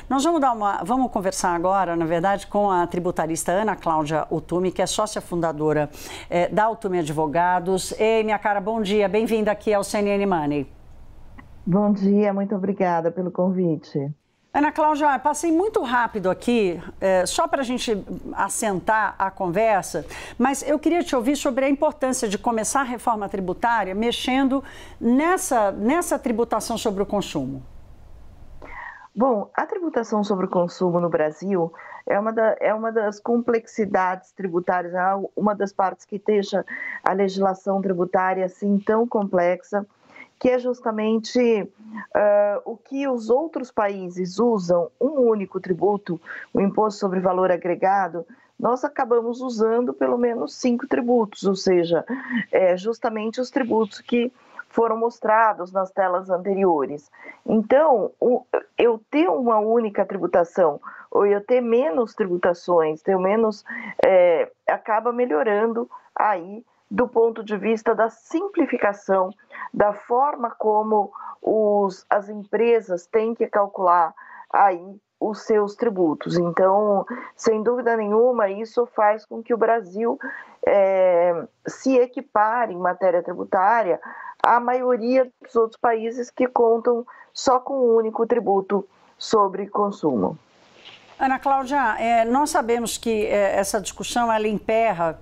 Nós vamos conversar agora, na verdade, com a tributarista Ana Cláudia Utumi, que é sócia fundadora da Utumi Advogados. Ei, minha cara, bom dia, bem-vinda aqui ao CNN Money. Bom dia, muito obrigada pelo convite. Ana Cláudia, passei muito rápido aqui, só para a gente assentar a conversa, mas eu queria te ouvir sobre a importância de começar a reforma tributária mexendo nessa tributação sobre o consumo. Bom, a tributação sobre o consumo no Brasil é uma das complexidades tributárias, uma das partes que deixa a legislação tributária assim tão complexa, que é justamente o que os outros países usam, um único tributo, o Imposto sobre Valor Agregado, nós acabamos usando pelo menos 5 tributos, ou seja, justamente os tributos que foram mostrados nas telas anteriores. Então, eu ter uma única tributação, ou eu ter menos tributações, acaba melhorando aí do ponto de vista da simplificação, da forma como as empresas têm que calcular aí os seus tributos. Então, sem dúvida nenhuma, isso faz com que o Brasil se equipare em matéria tributária à maioria dos outros países que contam só com um único tributo sobre consumo. Ana Cláudia, nós sabemos que essa discussão ela emperra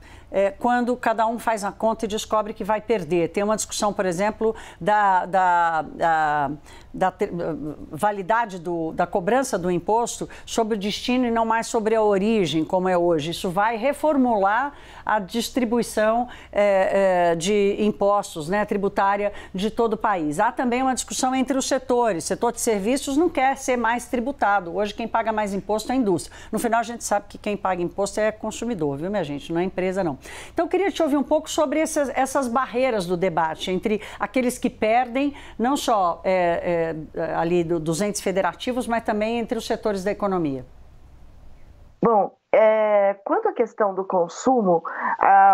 quando cada um faz a conta e descobre que vai perder. Tem uma discussão, por exemplo, da validade da cobrança do imposto sobre o destino e não mais sobre a origem, como é hoje. Isso vai reformular a distribuição de impostos, né, tributária de todo o país. Há também uma discussão entre os setores. O setor de serviços não quer ser mais tributado. Hoje quem paga mais imposto é a indústria. No final a gente sabe que quem paga imposto é consumidor, viu, minha gente? Não é empresa, não. Então eu queria te ouvir um pouco sobre essas barreiras do debate entre aqueles que perdem, não só ali dos entes federativos, mas também entre os setores da economia. Bom, quanto à questão do consumo,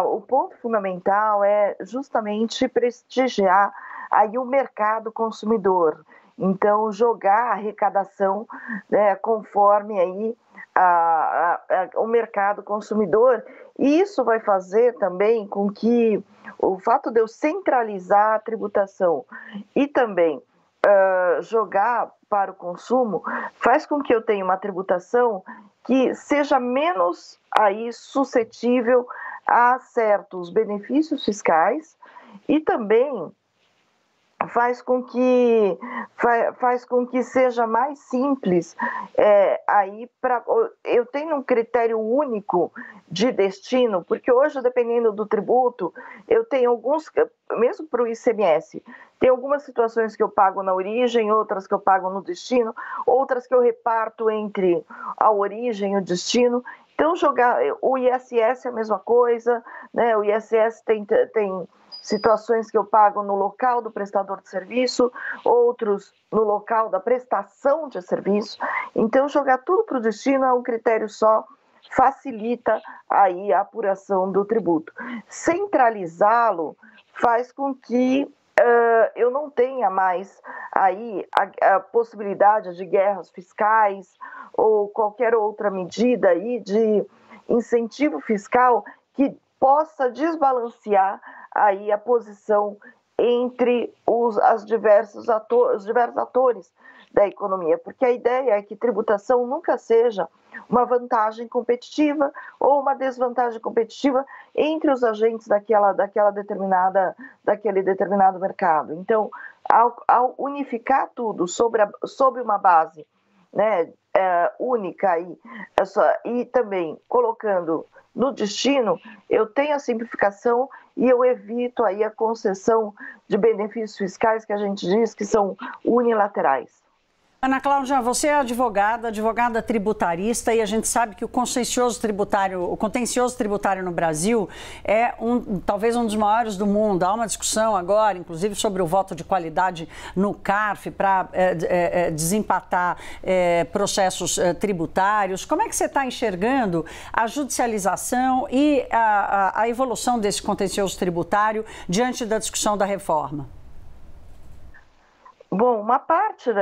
o ponto fundamental é justamente prestigiar aí o mercado consumidor. Então, jogar a arrecadação, né, conforme aí o mercado consumidor. E isso vai fazer também com que o fato de eu centralizar a tributação e também jogar para o consumo faz com que eu tenha uma tributação que seja menos aí suscetível a certos benefícios fiscais e também faz com que seja mais simples eu tenho um critério único de destino, porque hoje, dependendo do tributo, eu tenho alguns, mesmo para o ICMS, tem algumas situações que eu pago na origem, outras que eu pago no destino, outras que eu reparto entre a origem e o destino. Então, o ISS é a mesma coisa, né? O ISS tem situações que eu pago no local do prestador de serviço, outros no local da prestação de serviço. Então, jogar tudo para o destino é um critério só, facilita aí a apuração do tributo. Centralizá-lo faz com que eu não tenha mais aí a possibilidade de guerras fiscais ou qualquer outra medida aí de incentivo fiscal que possa desbalancear aí a posição entre os diversos atores da economia, porque a ideia é que tributação nunca seja uma vantagem competitiva ou uma desvantagem competitiva entre os agentes daquele determinado mercado. Então, ao unificar tudo sobre uma base, né, única e também colocando no destino, eu tenho a simplificação e eu evito aí a concessão de benefícios fiscais que a gente diz que são unilaterais. Ana Cláudia, você é advogada tributarista, e a gente sabe que o contencioso tributário no Brasil é talvez um dos maiores do mundo. Há uma discussão agora, inclusive, sobre o voto de qualidade no CARF para desempatar processos tributários. Como é que você está enxergando a judicialização e a evolução desse contencioso tributário diante da discussão da reforma? Bom, uma parte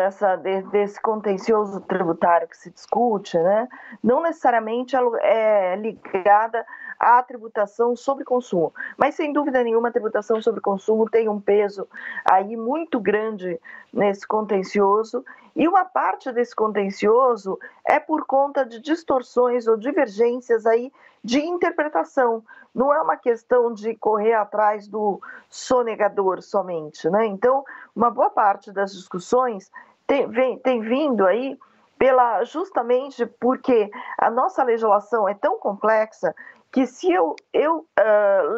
desse contencioso tributário que se discute, né, não necessariamente é ligada à tributação sobre consumo, mas sem dúvida nenhuma a tributação sobre consumo tem um peso aí muito grande nesse contencioso, e uma parte desse contencioso é por conta de distorções ou divergências aí de interpretação. Não é uma questão de correr atrás do sonegador somente, né? Então, uma boa parte das discussões tem vindo aí justamente porque a nossa legislação é tão complexa que se eu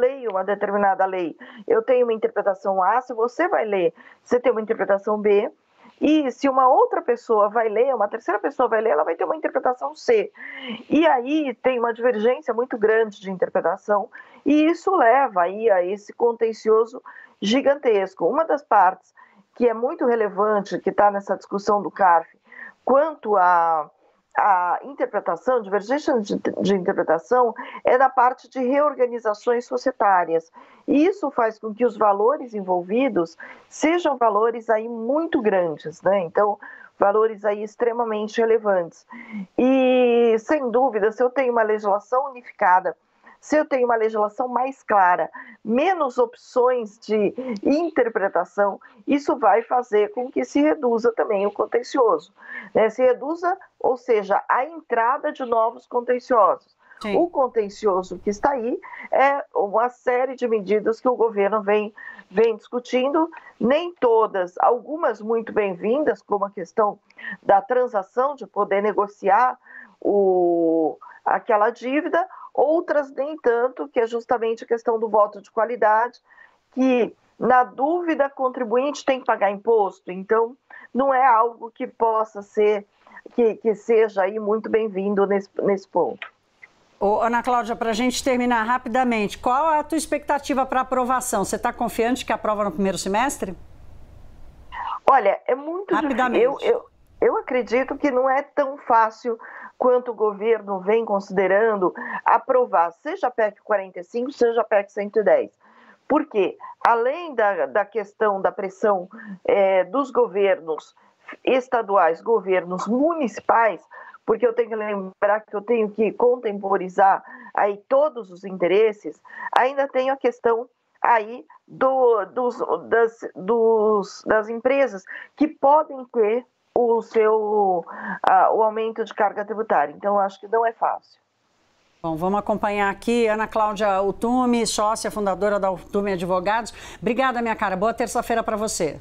leio uma determinada lei, eu tenho uma interpretação A, se você vai ler, você tem uma interpretação B, e se uma outra pessoa vai ler, uma terceira pessoa vai ler, ela vai ter uma interpretação C. E aí tem uma divergência muito grande de interpretação, e isso leva aí a esse contencioso gigantesco. Uma das partes que é muito relevante, que está nessa discussão do CARF, quanto à interpretação, divergência de interpretação, é na parte de reorganizações societárias. E isso faz com que os valores envolvidos sejam valores aí muito grandes, né? Então, valores aí extremamente relevantes. E, sem dúvida, se eu tenho uma legislação unificada, se eu tenho uma legislação mais clara, menos opções de interpretação, isso vai fazer com que se reduza também o contencioso, né? Se reduza, ou seja, a entrada de novos contenciosos. Sim. O contencioso que está aí é uma série de medidas que o governo vem discutindo, nem todas, algumas muito bem-vindas, como a questão da transação, de poder negociar aquela dívida, outras nem tanto, que é justamente a questão do voto de qualidade, que, na dúvida, contribuinte tem que pagar imposto. Então, não é algo que possa ser, que seja aí muito bem-vindo nesse ponto. Ô, Ana Cláudia, para a gente terminar rapidamente, qual é a tua expectativa para aprovação? Você está confiante que aprova no primeiro semestre? Olha, é muito difícil. Eu acredito que não é tão fácil quanto o governo vem considerando aprovar, seja a PEC 45, seja a PEC 110. Por quê? Além da questão da pressão dos governos estaduais, governos municipais, porque eu tenho que lembrar que eu tenho que contemporizar aí todos os interesses, ainda tenho a questão aí das empresas que podem ter o aumento de carga tributária. Então, acho que não é fácil. Bom, vamos acompanhar aqui Ana Cláudia Utume, sócia fundadora da Utume Advogados. Obrigada, minha cara. Boa terça-feira para você.